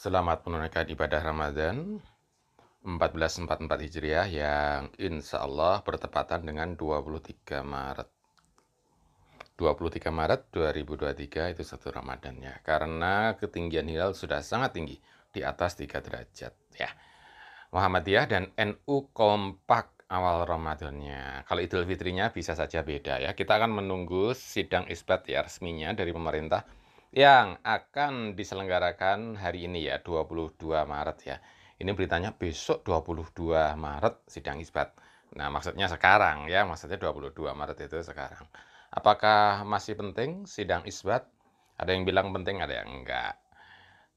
Selamat menunaikan ibadah Ramadan 1444 Hijriah yang insya Allah bertepatan dengan 23 Maret. 23 Maret 2023 itu satu Ramadan ya. Karena ketinggian hilal sudah sangat tinggi, di atas 3 derajat ya. Muhammadiyah dan NU kompak awal Ramadannya. Kalau Idul Fitrinya bisa saja beda ya. Kita akan menunggu sidang isbat ya resminya dari pemerintah yang akan diselenggarakan hari ini ya, 22 Maret ya. Ini beritanya besok 22 Maret sidang isbat. Nah, maksudnya sekarang ya, maksudnya 22 Maret itu sekarang. Apakah masih penting sidang isbat? Ada yang bilang penting, ada yang enggak.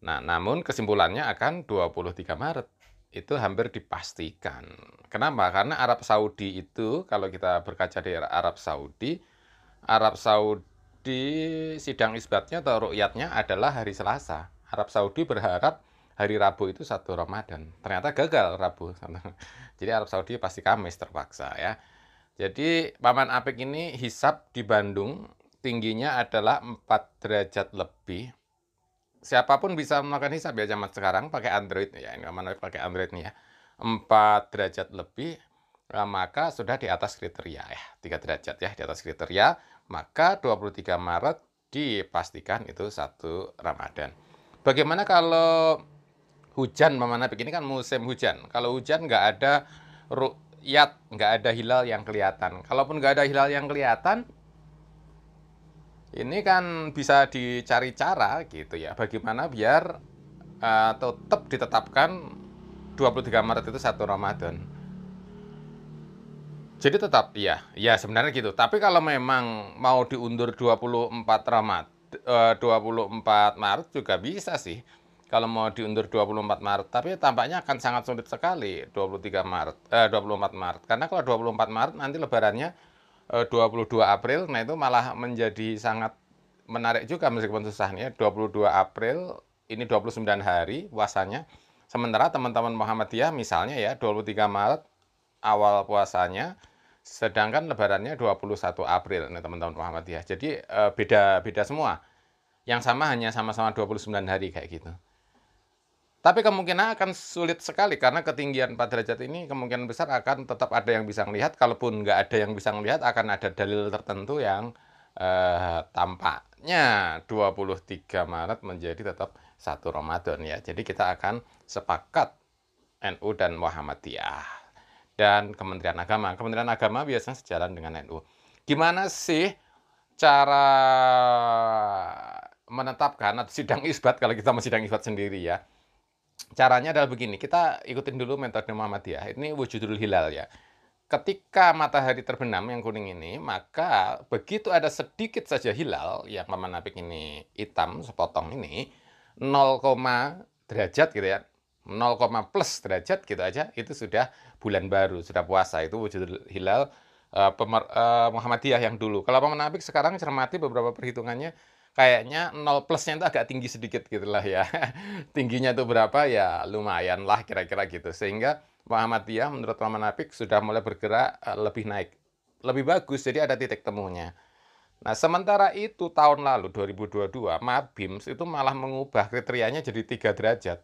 Nah, namun kesimpulannya akan 23 Maret. Itu hampir dipastikan. Kenapa? Karena Arab Saudi itu, kalau kita berkaca di Arab Saudi sidang isbatnya atau ru'yatnya adalah hari Selasa. Arab Saudi berharap hari Rabu itu satu Ramadan. Ternyata gagal Rabu. Jadi Arab Saudi pasti Kamis terpaksa ya. Jadi Paman Apik ini hisap di Bandung tingginya adalah 4 derajat lebih. Siapapun bisa melakukan hisap ya zaman sekarang pakai Android ya. Ini Paman Apik pakai Android nih ya. 4 derajat lebih, maka sudah di atas kriteria ya. 3 derajat ya di atas kriteria, maka 23 Maret dipastikan itu satu Ramadan. Bagaimana kalau hujan Paman Apik? Ini kan musim hujan. Kalau hujan nggak ada ru'yat, nggak ada hilal yang kelihatan. Kalaupun nggak ada hilal yang kelihatan, ini kan bisa dicari cara gitu ya. Bagaimana biar tetap ditetapkan 23 Maret itu satu Ramadan. Jadi tetap ya sebenarnya gitu. Tapi kalau memang mau diundur 24 Maret juga bisa sih. Kalau mau diundur 24 Maret, tapi tampaknya akan sangat sulit sekali 24 Maret. Karena kalau 24 Maret nanti lebarannya 22 April, nah itu malah menjadi sangat menarik juga meskipun susahnya. 22 April ini 29 hari puasanya. Sementara teman-teman Muhammadiyah misalnya ya 23 Maret awal puasanya, sedangkan lebarannya 21 April nih teman-teman Muhammadiyah. Jadi beda-beda semua. Yang sama hanya sama-sama 29 hari kayak gitu. Tapi kemungkinan akan sulit sekali karena ketinggian 4 derajat ini kemungkinan besar akan tetap ada yang bisa melihat. Kalaupun nggak ada yang bisa melihat, akan ada dalil tertentu yang tampaknya 23 Maret menjadi tetap satu Ramadan ya. Jadi kita akan sepakat NU dan Muhammadiyah dan Kementerian Agama. Kementerian Agama biasanya sejalan dengan NU. Gimana sih cara menetapkan atau sidang isbat kalau kita mau sidang isbat sendiri ya? Caranya adalah begini, kita ikutin dulu metode Muhammadiyah. Ini wujudul hilal ya. Ketika matahari terbenam yang kuning ini, maka begitu ada sedikit saja hilal yang Paman Apik ini hitam sepotong ini 0, derajat gitu ya. 0, plus derajat gitu aja itu sudah bulan baru, sudah puasa. Itu wujudul hilal Muhammadiyah yang dulu. Kalau Paman Apik sekarang cermati beberapa perhitungannya kayaknya 0 plusnya itu agak tinggi sedikit gitulah ya. Tingginya itu berapa ya lumayan lah kira-kira gitu. Sehingga Muhammadiyah menurut Paman Apik sudah mulai bergerak lebih naik. Lebih bagus, jadi ada titik temunya. Nah, sementara itu tahun lalu 2022 Mabims itu malah mengubah kriterianya jadi 3 derajat.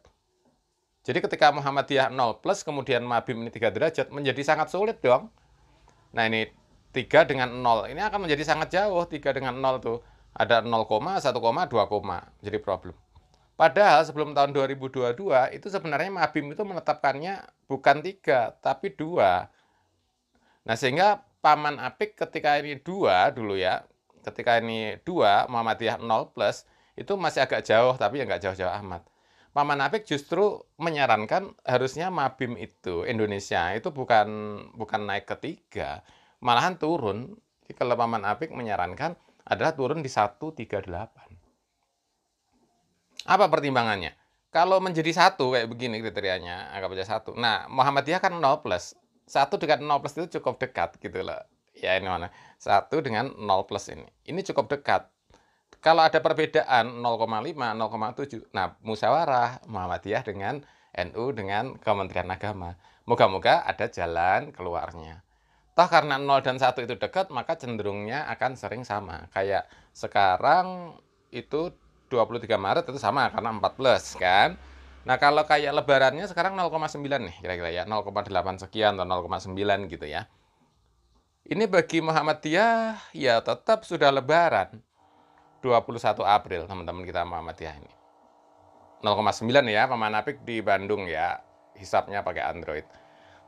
Jadi ketika Muhammadiyah 0 plus kemudian Mabim ini 3 derajat menjadi sangat sulit dong. Nah, ini 3 dengan 0 ini akan menjadi sangat jauh. 3 dengan 0 tuh ada 0, 1, 2, jadi problem. Padahal sebelum tahun 2022 itu sebenarnya Mabim itu menetapkannya bukan 3 tapi 2. Nah, sehingga Paman Apik ketika ini 2 dulu ya, ketika ini 2 Muhammadiyah 0 plus itu masih agak jauh tapi ya nggak jauh-jauh amat. Paman Apik justru menyarankan harusnya Mabim itu Indonesia itu bukan naik ke 3, malahan turun. Jadi kalau Paman Apik menyarankan adalah turun di 138. Apa pertimbangannya? Kalau menjadi 1 kayak begini kriterianya, anggap aja 1. Nah, Muhammadiyah kan 0 plus. 1 dengan 0 plus itu cukup dekat gitu loh. Ya ini mana? 1 dengan 0 plus ini. Ini cukup dekat. Kalau ada perbedaan 0,5, 0,7, nah musyawarah Muhammadiyah dengan NU dengan Kementerian Agama. Moga-moga ada jalan keluarnya. Toh karena 0 dan 1 itu dekat, maka cenderungnya akan sering sama. Kayak sekarang itu 23 Maret itu sama karena 14 kan. Nah, kalau kayak lebarannya sekarang 0,9 nih kira-kira ya, 0,8 sekian atau 0,9 gitu ya. Ini bagi Muhammadiyah ya tetap sudah lebaran, 21 April teman-teman kita Muhammadiyah ini. 0,9 ya, pemanapik di Bandung ya, hisapnya pakai Android.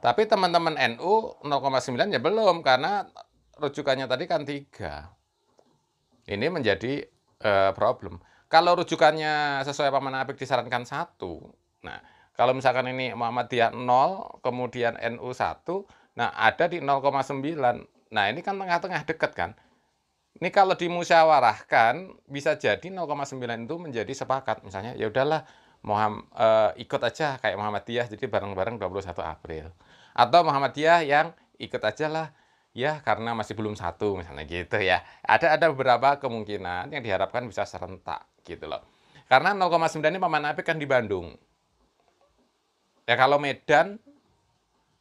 Tapi teman-teman NU 0,9 ya belum, karena rujukannya tadi kan 3. Ini menjadi problem. Kalau rujukannya sesuai pemanapik disarankan 1. Nah, kalau misalkan ini Muhammadiyah 0, kemudian NU 1, nah ada di 0,9. Nah, ini kan tengah-tengah dekat kan. Ini kalau dimusyawarahkan bisa jadi 0,9 itu menjadi sepakat. Misalnya ya udahlah ikut aja kayak Muhammadiyah jadi bareng-bareng 21 April. Atau Muhammadiyah yang ikut aja lah ya karena masih belum satu misalnya gitu ya. Ada beberapa kemungkinan yang diharapkan bisa serentak gitu loh. Karena 0,9 ini pemanapik kan di Bandung. Ya kalau Medan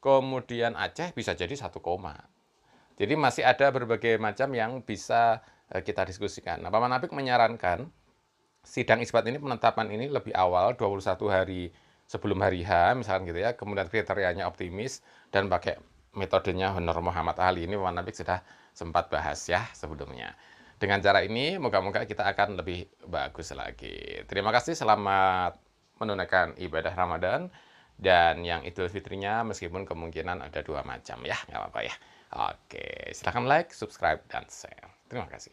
kemudian Aceh bisa jadi 1 koma. Jadi masih ada berbagai macam yang bisa kita diskusikan. Nah, Pak Manapik menyarankan sidang isbat ini penetapan ini lebih awal 21 hari sebelum hari H misalkan gitu ya. Kemudian kriterianya optimis dan pakai metodenya Honor Muhammad Ali ini Pak Manapik sudah sempat bahas ya sebelumnya. Dengan cara ini moga-moga kita akan lebih bagus lagi. Terima kasih, selamat menunaikan ibadah Ramadan. Dan yang Idul Fitrinya meskipun kemungkinan ada 2 macam ya, nggak apa-apa ya. Oke, silahkan like, subscribe, dan share. Terima kasih.